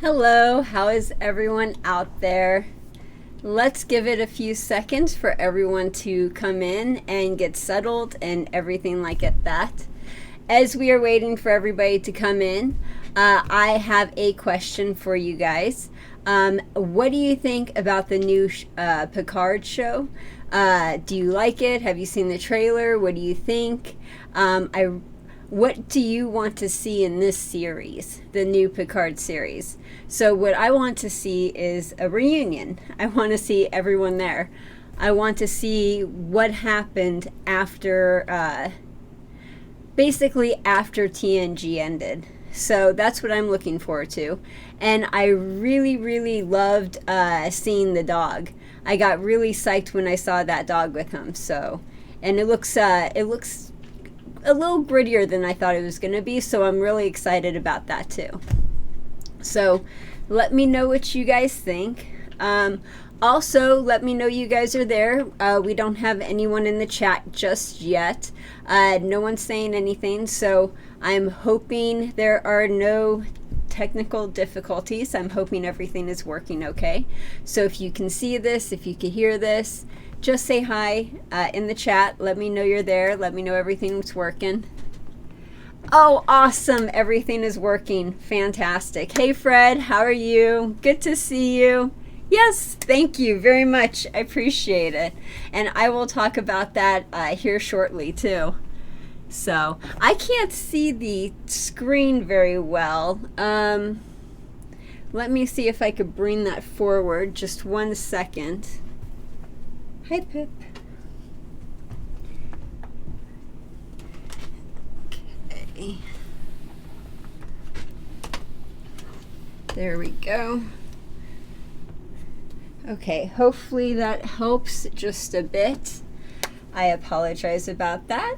Hello, how is everyone out there? Let's give it a few seconds for everyone to come in and get settled and everything like that. As we are waiting for everybody to come in, I have a question for you guys. What do you think about the new Picard show? Do you like it? Have you seen the trailer? What do you think? What do you want to see in this series, the new Picard series? So what I want to see is a reunion. I want to see everyone there. I want to see what happened after, basically after TNG ended. So that's what I'm looking forward to. And I really, really loved seeing the dog. I got really psyched when I saw that dog with him. So, and it looks a little grittier than I thought it was going to be, so I'm really excited about that too. So let me know what you guys think. Also, let me know you guys are there. We don't have anyone in the chat just yet. No one's saying anything, so I'm hoping there are no technical difficulties. I'm hoping everything is working okay. So if you can see this, if you can hear this, just say hi in the chat. Let me know you're there. Let me know everything's working. Oh, awesome. Everything is working. Fantastic. Hey, Fred. How are you? Good to see you. Yes, thank you very much. I appreciate it. And I will talk about that here shortly, too. So, I can't see the screen very well. Let me see if I could bring that forward. Just 1 second. Hi, Pip. Okay. There we go. Okay, hopefully that helps just a bit. I apologize about that.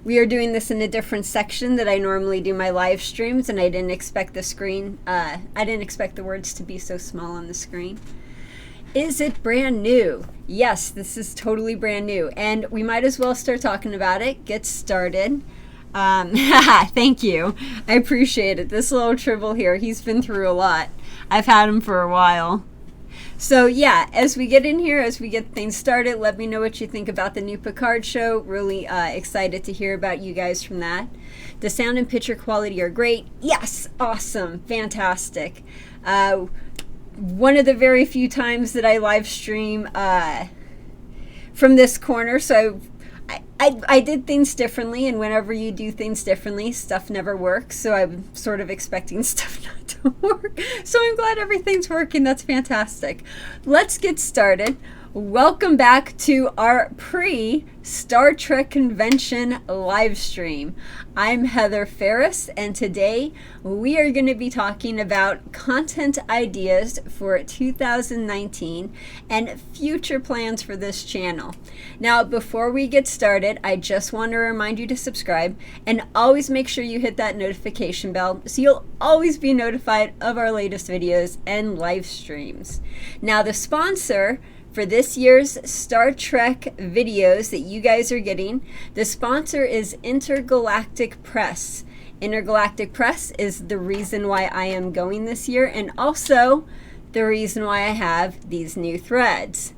We are doing this in a different section that I normally do my live streams, and I didn't expect the screen, I didn't expect the words to be so small on the screen. Is it brand new? Yes, this is totally brand new, and we might as well start talking about it. Get started. Thank you. I appreciate it. This little Tribble here, he's been through a lot. I've had him for a while. So yeah, as we get in here, as we get things started, let me know what you think about the new Picard show. Really excited to hear about you guys from that. The sound and picture quality are great. Yes, awesome, fantastic. One of the very few times that I live stream from this corner, so I did things differently, and whenever you do things differently, stuff never works, so I'm sort of expecting stuff not to work. So I'm glad everything's working. That's fantastic. Let's get started. Welcome back to our pre-Star Trek Convention live stream. I'm Heather Ferris, and today we are going to be talking about content ideas for 2019 and future plans for this channel. Now, before we get started, I just want to remind you to subscribe and always make sure you hit that notification bell so you'll always be notified of our latest videos and live streams. Now, the sponsor for this year's Star Trek videos that you guys are getting, the sponsor is Intergalactic Press. Intergalactic Press is the reason why I am going this year, and also the reason why I have these new threads.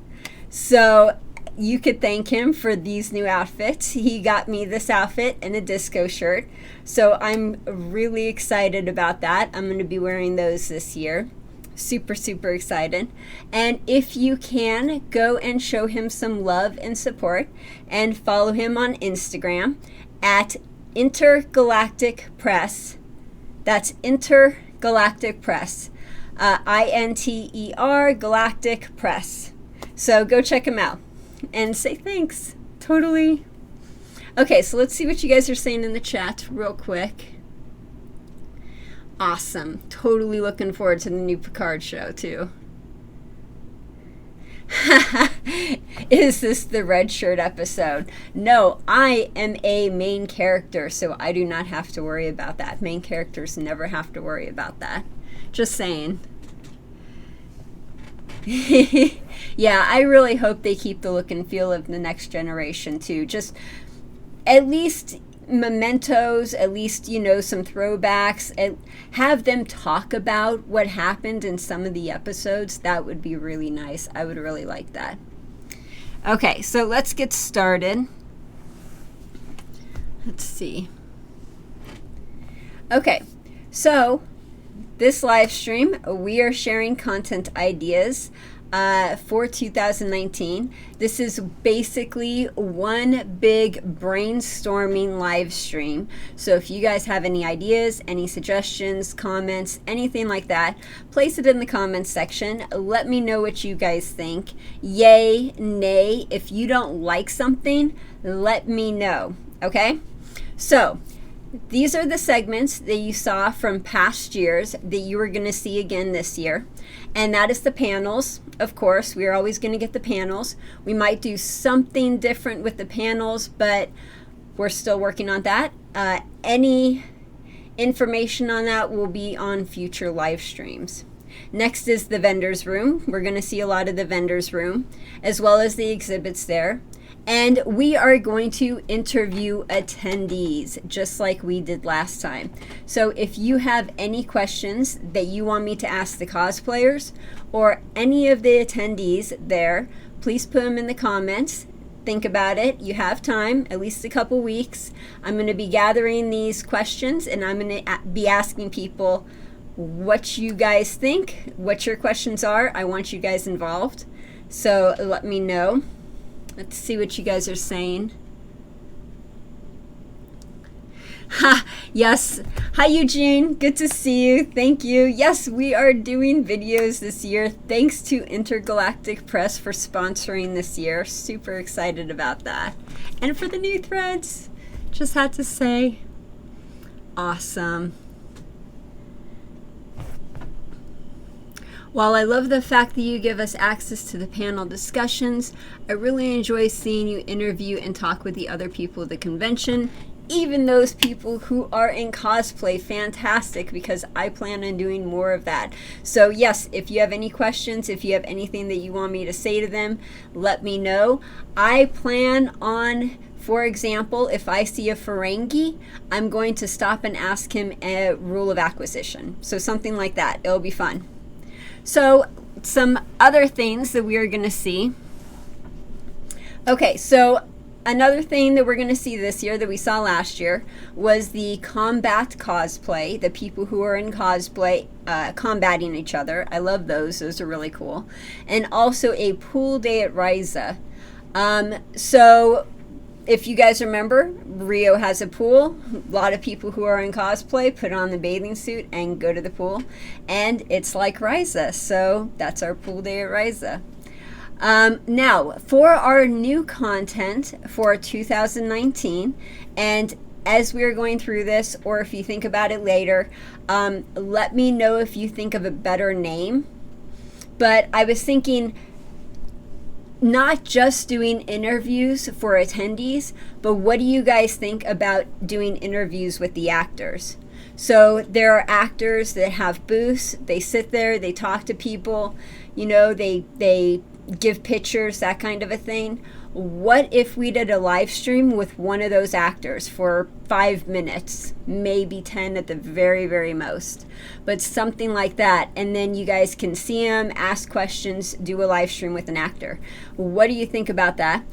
So you could thank him for these new outfits. He got me this outfit and a disco shirt, so I'm really excited about that. I'm going to be wearing those this year. Super, super excited. And if you can, go and show him some love and support and follow him on Instagram at Intergalactic Press. That's Intergalactic Press. INTER Galactic Press. So go check him out and say thanks. Totally. Okay, so let's see what you guys are saying in the chat real quick. Awesome. Totally looking forward to the new Picard show, too. Is this the red shirt episode? No, I am a main character, so I do not have to worry about that. Main characters never have to worry about that. Just saying. Yeah, I really hope they keep the look and feel of the next generation, too. Just at least mementos, at least, you know, some throwbacks, and have them talk about what happened in some of the episodes. That would be really nice. I would really like that. Okay, so let's get started. Let's see. Okay, so this live stream, we are sharing content ideas for 2019. This is basically one big brainstorming live stream. So if you guys have any ideas, any suggestions, comments, anything like that, place it in the comments section. Let me know what you guys think. Yay, nay. If you don't like something, let me know. Okay? So these are the segments that you saw from past years that you are going to see again this year. And that is the panels. Of course, we're always going to get the panels. We might do something different with the panels, but we're still working on that. Any information on that will be on future live streams. Next is the vendor's room. We're going to see a lot of the vendor's room, as well as the exhibits there. And we are going to interview attendees, just like we did last time. So if you have any questions that you want me to ask the cosplayers or any of the attendees there, please put them in the comments. Think about it. You have time, at least a couple weeks. I'm going to be gathering these questions, and I'm going to be asking people what you guys think, what your questions are. I want you guys involved. So let me know. Let's see what you guys are saying. Ha, yes. Hi, Eugene. Good to see you. Thank you. Yes, we are doing videos this year. Thanks to Intergalactic Press for sponsoring this year. Super excited about that. And for the new threads, just had to say, awesome. While I love the fact that you give us access to the panel discussions, I really enjoy seeing you interview and talk with the other people at the convention, even those people who are in cosplay. Fantastic, because I plan on doing more of that. So yes, if you have any questions, if you have anything that you want me to say to them, let me know. I plan on, for example, if I see a Ferengi, I'm going to stop and ask him a rule of acquisition. So something like that. It'll be fun. So some other things that we are going to see. Okay, so another thing that we're going to see this year that we saw last year was the Kombat Cosplay, the people who are in cosplay combating each other. I love those. Those are really cool. And also a pool day at Ryza. So if you guys remember, Rio has a pool. A lot of people who are in cosplay put on the bathing suit and go to the pool. And it's like Ryza. So that's our pool day at Ryza. Now, for our new content for 2019, and as we are going through this, or if you think about it later, let me know if you think of a better name. But I was thinking, not just doing interviews for attendees, but what do you guys think about doing interviews with the actors? So there are actors that have booths. They sit there, they talk to people, you know, they give pictures, that kind of a thing. What if we did a live stream with one of those actors for 5 minutes, maybe 10 at the very, very most, but something like that, and then you guys can see him, ask questions, do a live stream with an actor. What do you think about that?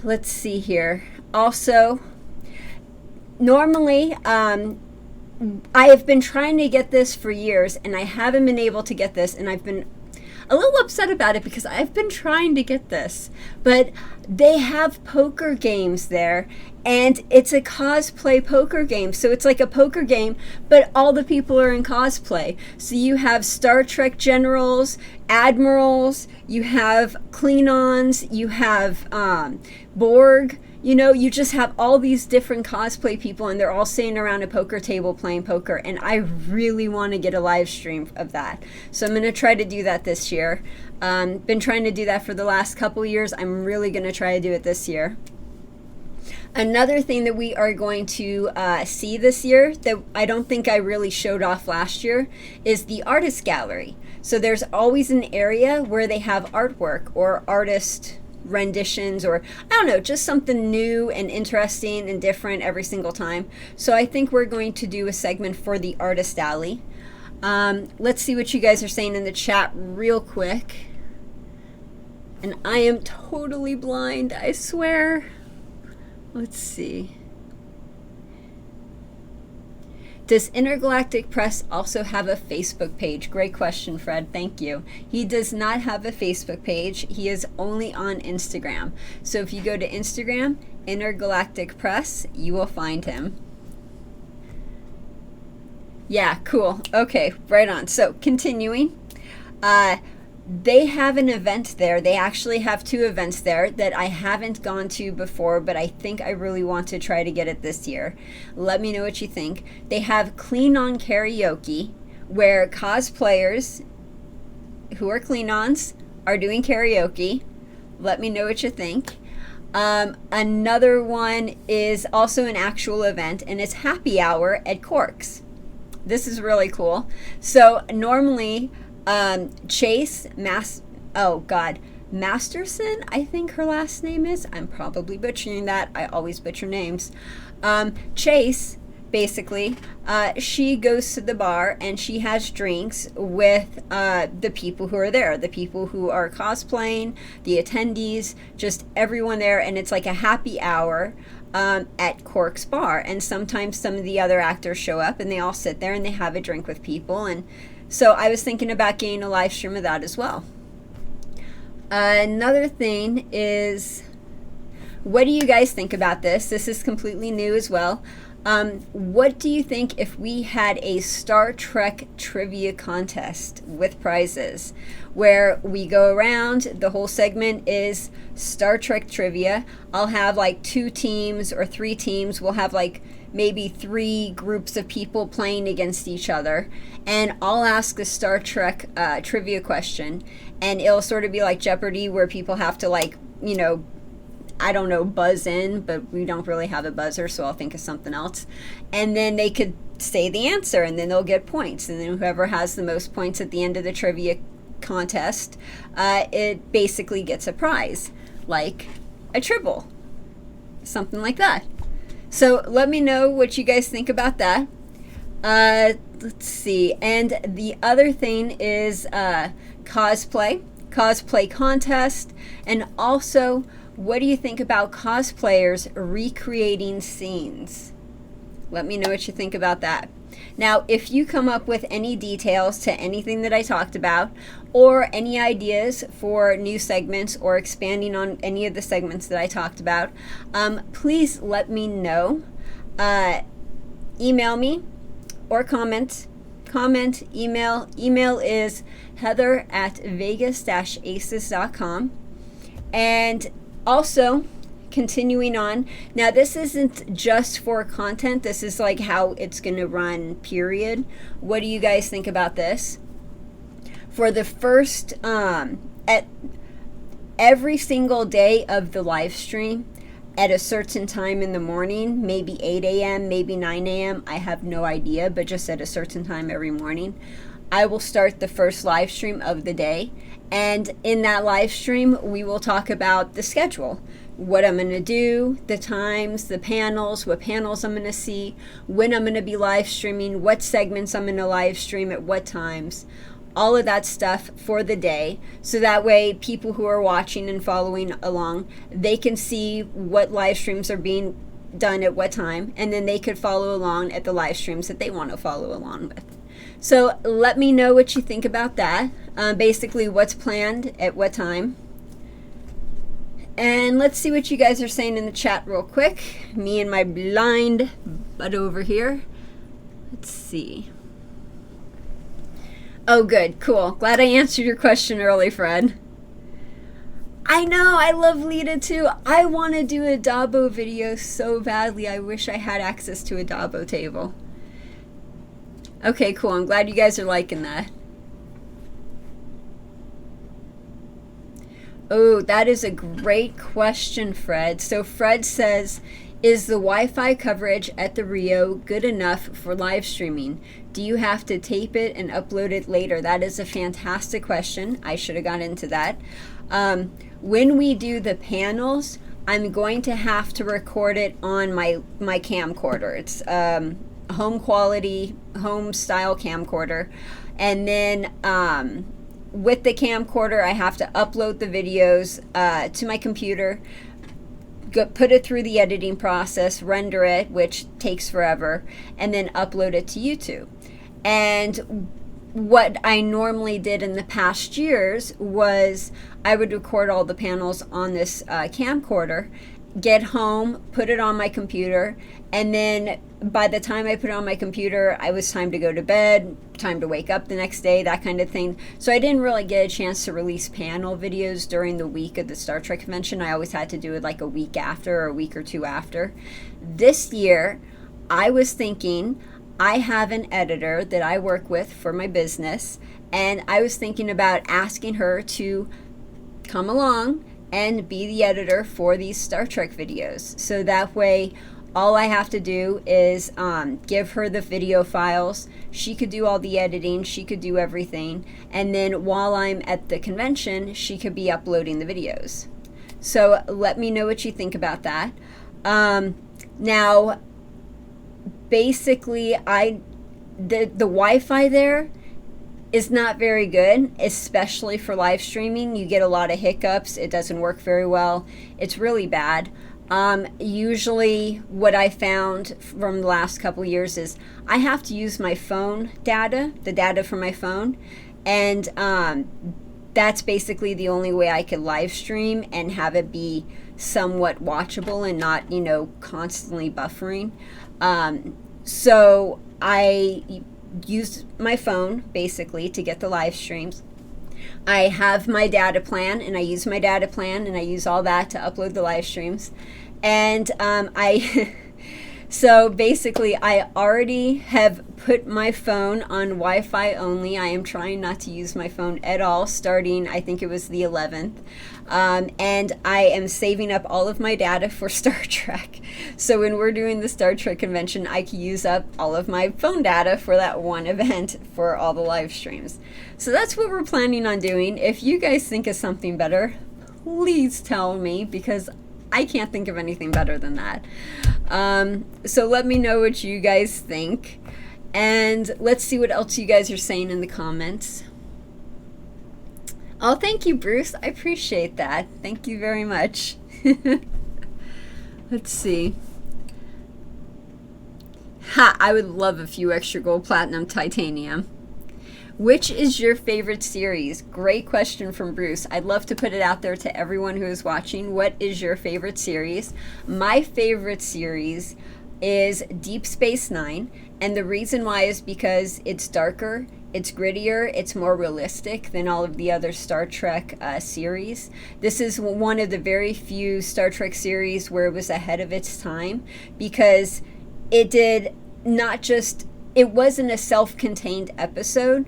Let's see here. Also, normally, I have been trying to get this for years, and I haven't been able to get this, and I've been a little upset about it because I've been trying to get this, but they have poker games there, and it's a cosplay poker game. So it's like a poker game, but all the people are in cosplay. So you have Star Trek generals, admirals, you have Klingons, you have Borg. You know, you just have all these different cosplay people, and they're all sitting around a poker table playing poker, and I really want to get a live stream of that. So I'm going to try to do that this year. Been trying to do that for the last couple years. I'm really going to try to do it this year. Another thing that we are going to see this year that I don't think I really showed off last year is the artist gallery. So there's always an area where they have artwork or artist renditions, or I don't know, just something new and interesting and different every single time. So I think we're going to do a segment for the Artist Alley. Let's see what you guys are saying in the chat real quick. And I am totally blind, I swear. Let's see. Does Intergalactic Press also have a Facebook page? Great question, Fred. Thank you. He does not have a Facebook page. He is only on Instagram. So if you go to Instagram, Intergalactic Press, you will find him. Yeah, cool. Okay, right on. So continuing. They have an event there. They actually have 2 events there that I haven't gone to before, but I think I really want to try to get it this year. Let me know what you think. They have Clean-On Karaoke, where cosplayers who are Clean-Ons are doing karaoke. Let me know what you think. Another one is also an actual event, and it's happy hour at Corks. This is really cool. So normally Chase Masterson, I think her last name is. I'm probably butchering that. I always butcher names. Chase, basically, she goes to the bar and she has drinks with the people who are there, the people who are cosplaying, the attendees, just everyone there, and it's like a happy hour at Cork's bar. And sometimes some of the other actors show up and they all sit there and they have a drink with people. And so I was thinking about getting a live stream of that as well. Another thing is, what do you guys think about this? This is completely new as well. What do you think if we had a Star Trek trivia contest with prizes, where we go around, the whole segment is Star Trek trivia. I'll have like 2 teams or 3 teams. We'll have like maybe 3 groups of people playing against each other, and I'll ask a Star Trek trivia question, and it'll sort of be like Jeopardy, where people have to, like, you know, I don't know, buzz in, but we don't really have a buzzer, so I'll think of something else. And then they could say the answer, and then they'll get points. And then whoever has the most points at the end of the trivia contest, it basically gets a prize, like a tribble, something like that. So let me know what you guys think about that. Let's see. And the other thing is cosplay contest, and also, what do you think about cosplayers recreating scenes? Let me know what you think about that. Now, if you come up with any details to anything that I talked about, or any ideas for new segments or expanding on any of the segments that I talked about, please let me know. Email me or comment, email. Email is heather@vegas-aces.com. And also, continuing on, now this isn't just for content, this is like how it's going to run, period. What do you guys think about this? For the first, at every single day of the live stream, at a certain time in the morning, maybe 8 a.m., maybe 9 a.m., I have no idea, but just at a certain time every morning, I will start the first live stream of the day. And in that live stream, we will talk about the schedule, what I'm going to do, the times, the panels, what panels I'm going to see, when I'm going to be live streaming, what segments I'm going to live stream at what times, all of that stuff for the day. So that way people who are watching and following along, they can see what live streams are being done at what time, and then they could follow along at the live streams that they want to follow along with. So let me know what you think about that. Basically, what's planned at what time. And let's see what you guys are saying in the chat real quick. Me and my blind butt over here. Let's see. Oh, good. Cool. Glad I answered your question early, Fred. I know. I love Lita, too. I want to do a Dabo video so badly. I wish I had access to a Dabo table. Okay, cool. I'm glad you guys are liking that. Oh, that is a great question, Fred. So Fred says, is the Wi-Fi coverage at the Rio good enough for live streaming? Do you have to tape it and upload it later? That is a fantastic question. I should have got into that. when we do the panels, I'm going to have to record it on my camcorder. It's home quality, home style camcorder. And then with the camcorder, I have to upload the videos to my computer, put it through the editing process, render it, which takes forever, and then upload it to YouTube. And what I normally did in the past years was I would record all the panels on this camcorder, get home, put it on my computer, and then by the time I put it on my computer, I was time to go to bed, time to wake up the next day, that kind of thing. So I didn't really get a chance to release panel videos during the week of the Star Trek convention. I always had to do it like a week after or a week or two after. This year, I was thinking, I have an editor that I work with for my business, and I was thinking about asking her to come along and be the editor for these Star Trek videos. So that way, all I have to do is give her the video files. She could do all the editing. She could do everything. And then while I'm at the convention, she could be uploading the videos. So let me know what you think about that. Now, basically, the Wi-Fi there is not very good, especially for live streaming. You get a lot of hiccups. It doesn't work very well. It's really bad. Usually what I found from the last couple of years is I have to use my phone data, the data from my phone, and that's basically the only way I could live stream and have it be somewhat watchable and not, constantly buffering. So I use my phone basically to get the live streams. I have my data plan, and I use my data plan, and I use all that to upload the live streams. And so basically I already have put my phone on Wi-Fi only. I am trying not to use my phone at all starting, I think it was the 11th. And I am saving up all of my data for Star Trek. So when we're doing the Star Trek convention, I can use up all of my phone data for that one event for all the live streams. So that's what we're planning on doing. If you guys think of something better, please tell me, because I can't think of anything better than that. So let me know what you guys think. And let's see what else you guys are saying in the comments. Oh, thank you, Bruce. I appreciate that. Thank you very much. Let's see. Ha! I would love a few extra gold, platinum, titanium. Which is your favorite series? Great question from Bruce. I'd love to put it out there to everyone who is watching. What is your favorite series? My favorite series is Deep Space Nine, and the reason why is because it's darker, it's grittier, it's more realistic than all of the other Star Trek series. This is one of the very few Star Trek series where it was ahead of its time, because it did not just, it wasn't a self-contained episode.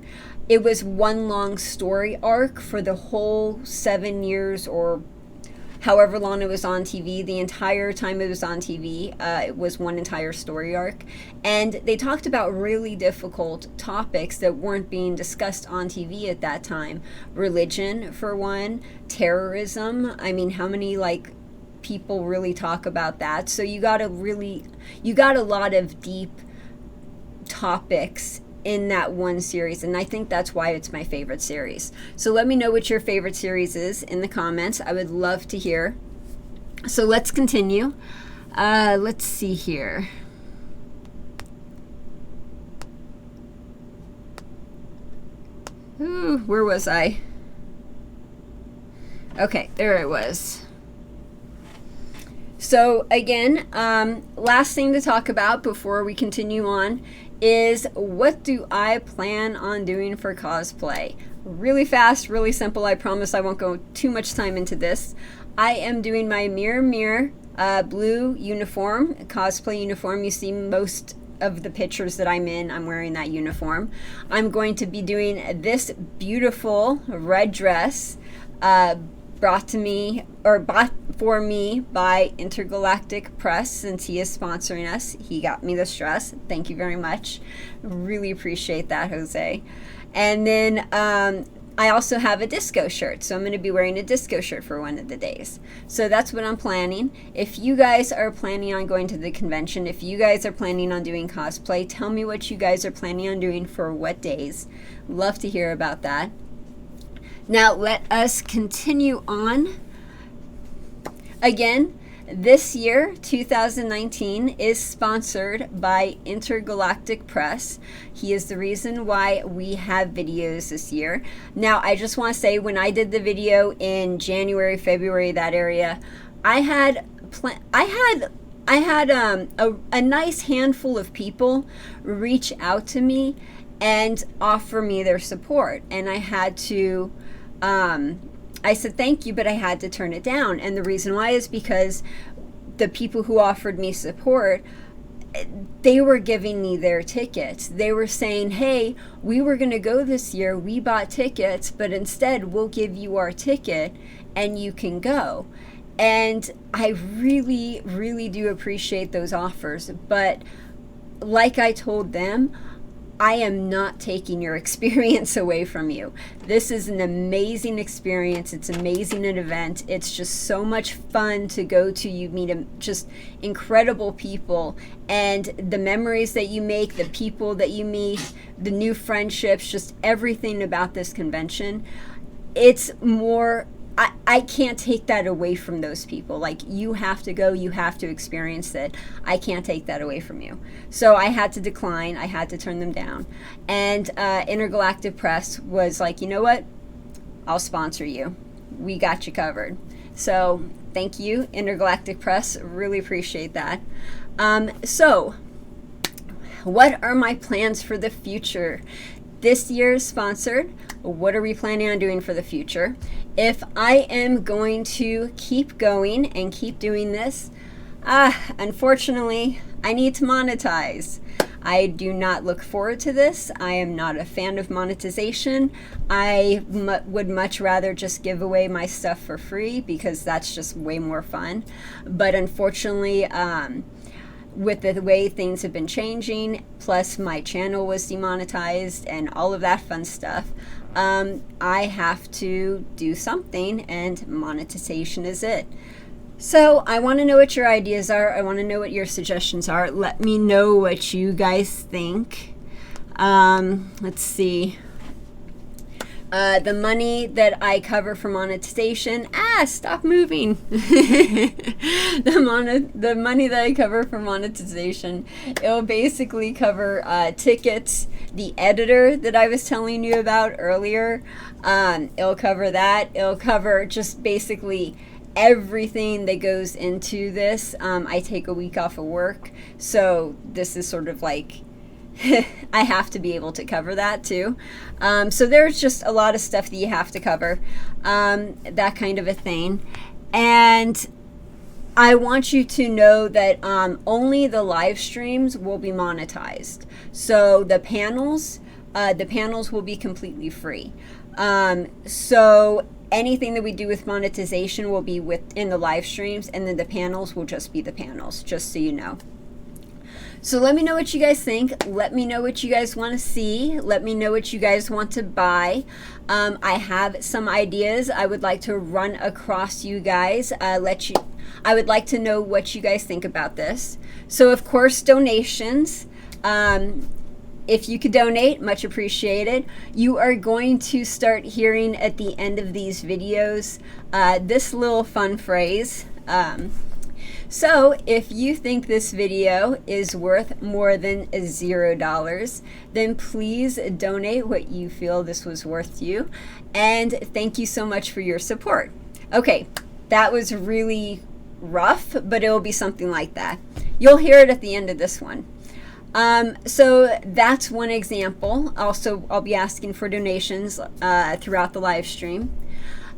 It was one long story arc for the whole 7 years or however long it was on TV. The entire time it was on TV, it was one entire story arc. And they talked about really difficult topics that weren't being discussed on TV at that time. Religion, for one, terrorism. I mean, how many, people really talk about that? So you got a lot of deep topics in that one series, and I think that's why it's my favorite series. So let me know what your favorite series is in the comments. I would love to hear. So let's continue. Let's see here. Ooh, where was I? Okay, there I was. So again, last thing to talk about before we continue on is, what do I plan on doing for cosplay? Really fast, really simple. I promise I won't go too much time into this. I am doing my Mirror blue uniform, cosplay uniform. You see most of the pictures that I'm in, I'm wearing that uniform. I'm going to be doing this beautiful red dress, bought for me by Intergalactic Press. Since he is sponsoring us, he got me this dress. Thank you very much. Really appreciate that, Jose. And then I also have a disco shirt, so I'm going to be wearing a disco shirt for one of the days. So that's what I'm planning. If you guys are planning on going to the convention, if you guys are planning on doing cosplay, tell me what you guys are planning on doing for what days. Love to hear about that. Now let us continue on. Again, this year, 2019, is sponsored by Intergalactic Press. He is the reason why we have videos this year. Now, I just want to say, when I did the video in January, February, that area, I had a nice handful of people reach out to me and offer me their support, and I had to. I said thank you, but I had to turn it down. And the reason why is because the people who offered me support, they were giving me their tickets. They were saying, hey, we were going to go this year. We bought tickets, but instead we'll give you our ticket and you can go. And I really, really do appreciate those offers. But like I told them, I am not taking your experience away from you. This is an amazing experience. It's amazing an event. It's just so much fun to go to. You meet just incredible people, and the memories that you make, the people that you meet, the new friendships, just everything about this convention. It's more, I can't take that away from those people. Like, you have to go, you have to experience it. I can't take that away from you. So I had to decline. I had to turn them down. And Intergalactic Press was like, you know what? I'll sponsor you. We got you covered. So thank you, Intergalactic Press. Really appreciate that. So what are my plans for the future? This year is sponsored. What are we planning on doing for the future? If I am going to keep going and keep doing this, unfortunately, I need to monetize. I do not look forward to this. I am not a fan of monetization. I would much rather just give away my stuff for free, because that's just way more fun. But unfortunately, with the way things have been changing, plus my channel was demonetized and all of that fun stuff, I have to do something, and monetization is it. So I want to know what your ideas are. I want to know what your suggestions are. Let me know what you guys think. Let's see. The money that I cover for monetization, stop moving. The money that I cover for monetization, it'll basically cover tickets, the editor that I was telling you about earlier. It'll cover that. It'll cover just basically everything that goes into this. I take a week off of work, so this is sort of like, I have to be able to cover that too. So there's just a lot of stuff that you have to cover, that kind of a thing. And I want you to know that only the live streams will be monetized. So the panels will be completely free. So anything that we do with monetization will be within the live streams, and then the panels will just be the panels, just so you know. So let me know what you guys think. Let me know what you guys want to see. Let me know what you guys want to buy. I have some ideas I would like to run across you guys. I would like to know what you guys think about this. So of course, donations. If you could donate, much appreciated. You are going to start hearing at the end of these videos this little fun phrase. So if you think this video is worth more than $0, then please donate what you feel this was worth to you. And thank you so much for your support. Okay, that was really rough, but it will be something like that. You'll hear it at the end of this one. So that's one example. Also, I'll be asking for donations throughout the live stream.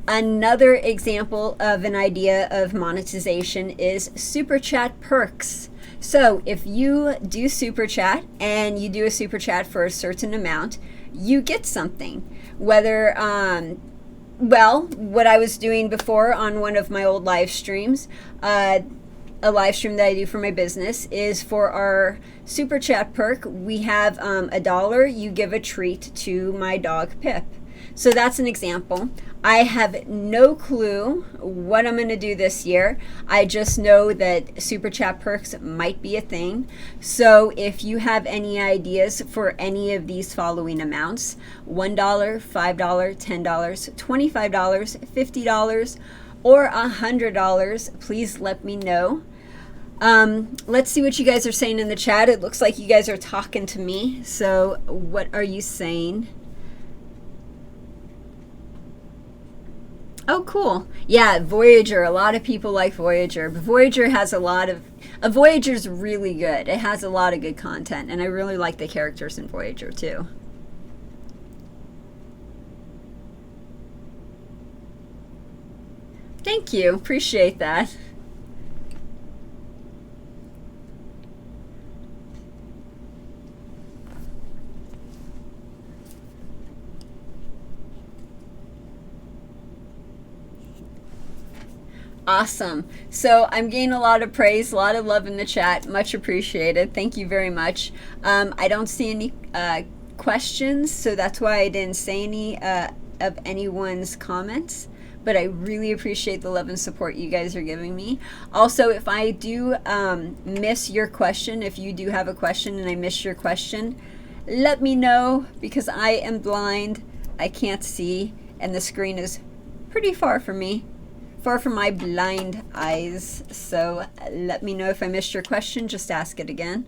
Another example of an idea of monetization is super chat perks. So if you do super chat and you do a super chat for a certain amount, you get something. Whether, well, what I was doing before on one of my old live streams, a live stream that I do for my business, is for our super chat perk, we have $1, you give a treat to my dog Pip. So that's an example. I have no clue what I'm going to do this year. I just know that Super Chat perks might be a thing. So if you have any ideas for any of these following amounts, $1, $5, $10, $25, $50, or $100, please let me know. Let's see what you guys are saying in the chat. It looks like you guys are talking to me. So what are you saying? Oh, cool. Yeah, Voyager. A lot of people like Voyager. But Voyager has a lot of... Voyager's really good. It has a lot of good content. And I really like the characters in Voyager, too. Thank you. Appreciate that. Awesome. So I'm getting a lot of praise, a lot of love in the chat. Much appreciated. Thank you very much. I don't see any questions, so that's why I didn't say any of anyone's comments. But I really appreciate the love and support you guys are giving me. Also, if I do miss your question, if you do have a question and I miss your question, let me know, because I am blind. I can't see, and the screen is pretty far from me. Far from my blind eyes. So let me know if I missed your question. Just ask it again.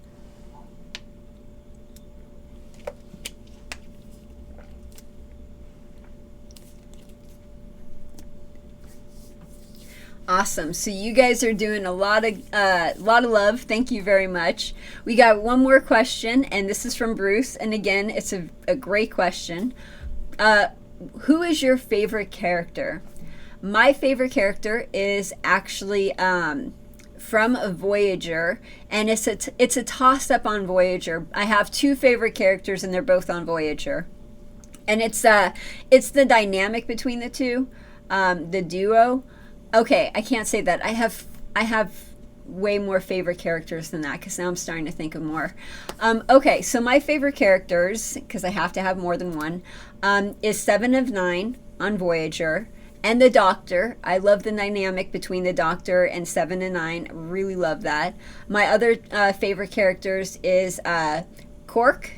Awesome. So you guys are doing a lot of love. Thank you very much. We got one more question, and this is from Bruce. And again, it's a great question. Who is your favorite character? My favorite character is actually from a Voyager, and it's a toss-up on Voyager. I have two favorite characters, and they're both on Voyager. And it's the dynamic between the two, the duo. Okay, I can't say that. I have way more favorite characters than that, because now I'm starting to think of more. Okay, so my favorite characters, because I have to have more than one, is 7 of 9 on Voyager. And the Doctor. I love the dynamic between the Doctor and 7 and 9. Really love that. My other favorite characters is Quark.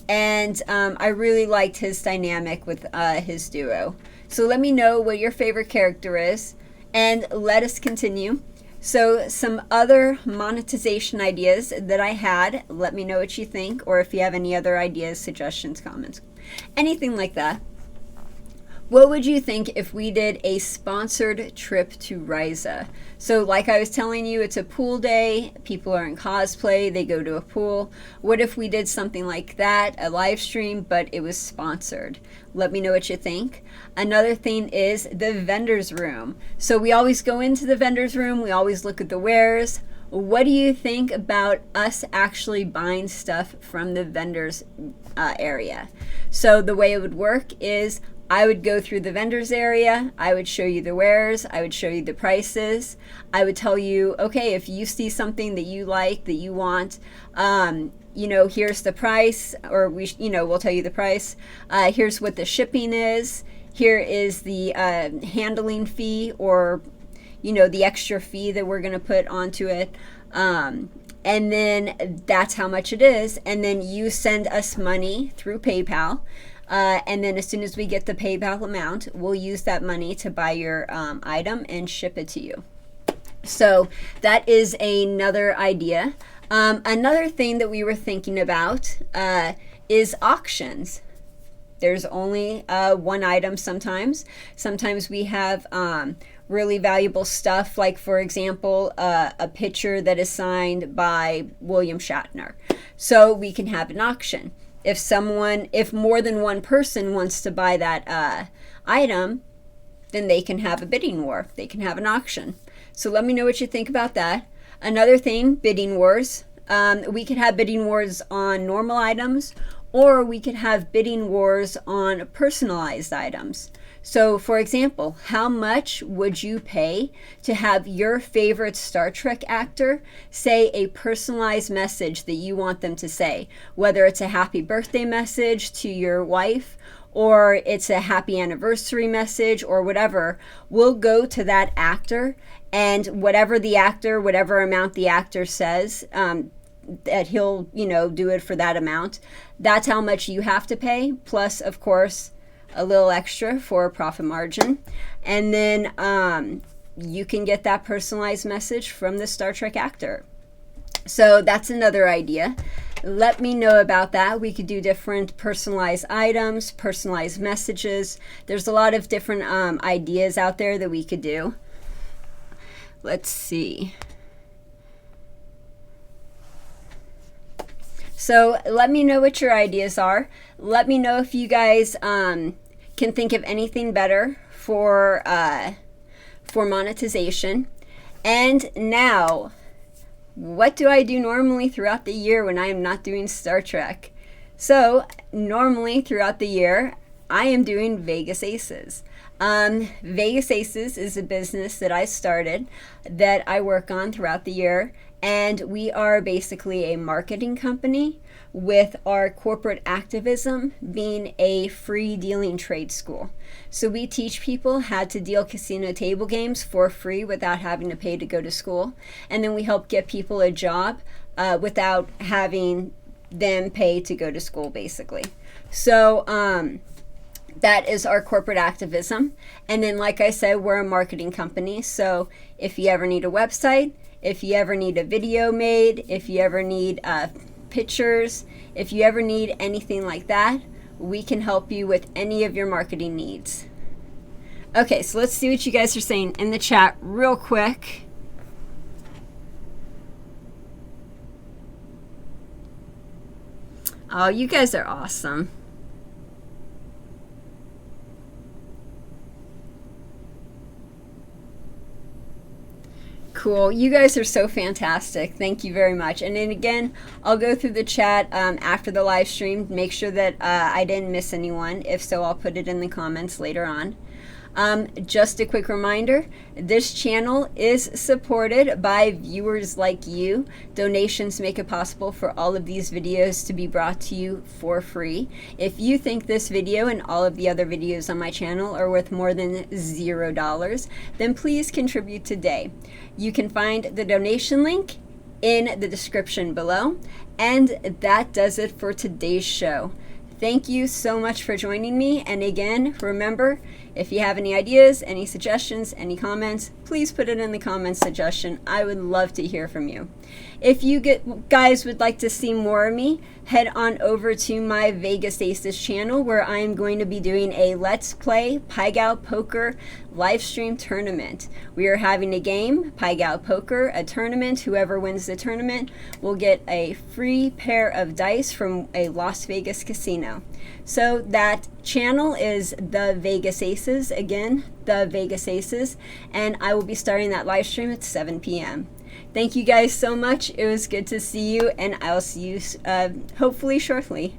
And I really liked his dynamic with his duo. So let me know what your favorite character is. And let us continue. So some other monetization ideas that I had. Let me know what you think. Or if you have any other ideas, suggestions, comments. Anything like that. What would you think if we did a sponsored trip to Ryza? So like I was telling you, it's a pool day. People are in cosplay. They go to a pool. What if we did something like that, a live stream, but it was sponsored? Let me know what you think. Another thing is the vendor's room. So we always go into the vendor's room. We always look at the wares. What do you think about us actually buying stuff from the vendor's area? So the way it would work is I would go through the vendor's area. I would show you the wares. I would show you the prices. I would tell you, okay, if you see something that you like, that you want, here's the price, or we'll tell you the price. Here's what the shipping is. Here is the handling fee, or, the extra fee that we're going to put onto it. And then that's how much it is. And then you send us money through PayPal. And then as soon as we get the PayPal amount, we'll use that money to buy your item and ship it to you. So that is another idea. Another thing that we were thinking about is auctions. There's only one item sometimes. Sometimes we have really valuable stuff, like, for example, a picture that is signed by William Shatner. So we can have an auction. If more than one person wants to buy that item, then they can have a bidding war. They can have an auction. So let me know what you think about that. Another thing, bidding wars. We could have bidding wars on normal items, or we could have bidding wars on personalized items. So, for example, how much would you pay to have your favorite Star Trek actor say a personalized message that you want them to say? Whether it's a happy birthday message to your wife, or it's a happy anniversary message or whatever, we'll go to that actor, and whatever amount the actor says, that he'll, do it for that amount, that's how much you have to pay, plus, of course, a little extra for a profit margin. And then you can get that personalized message from the Star Trek actor. So that's another idea. Let me know about that. We could do different personalized items, personalized messages. There's a lot of different ideas out there that we could do. Let's see. So let me know what your ideas are. Let me know if you guys can think of anything better for monetization. And now, what do I do normally throughout the year when I am not doing Star Trek? So normally throughout the year, I am doing Vegas Aces. Vegas Aces is a business that I started that I work on throughout the year, and we are basically a marketing company with our corporate activism being a free dealing trade school. So we teach people how to deal casino table games for free without having to pay to go to school, and then we help get people a job without having them pay to go to school, basically. So that is our corporate activism. And then, like I said, we're a marketing company. So if you ever need a website, if you ever need a video made, if you ever need pictures, if you ever need anything like that, we can help you with any of your marketing needs. Okay, so let's see what you guys are saying in the chat real quick. Oh, you guys are awesome. Cool. You guys are so fantastic. Thank you very much. And then again, I'll go through the chat after the live stream, make sure that I didn't miss anyone. If so, I'll put it in the comments later on. Just a quick reminder, this channel is supported by viewers like you. Donations make it possible for all of these videos to be brought to you for free. If you think this video and all of the other videos on my channel are worth more than $0, then please contribute today. You can find the donation link in the description below. And that does it for today's show. Thank you so much for joining me. And again, remember, if you have any ideas, any suggestions, any comments, please put it in the comments suggestion. I would love to hear from you. If you guys would like to see more of me, head on over to my Vegas Aces channel, where I am going to be doing a Let's Play Pai Gow Poker live stream tournament. We are having a game, Pai Gow Poker, a tournament. Whoever wins the tournament will get a free pair of dice from a Las Vegas casino. So that channel is The Vegas Aces, again, The Vegas Aces, and I will be starting that live stream at 7 p.m. Thank you guys so much. It was good to see you, and I'll see you hopefully shortly.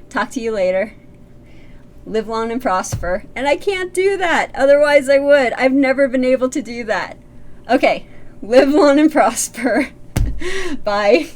Talk to you later. Live long and prosper. And I can't do that. Otherwise I would. I've never been able to do that. Okay. Live long and prosper. Bye.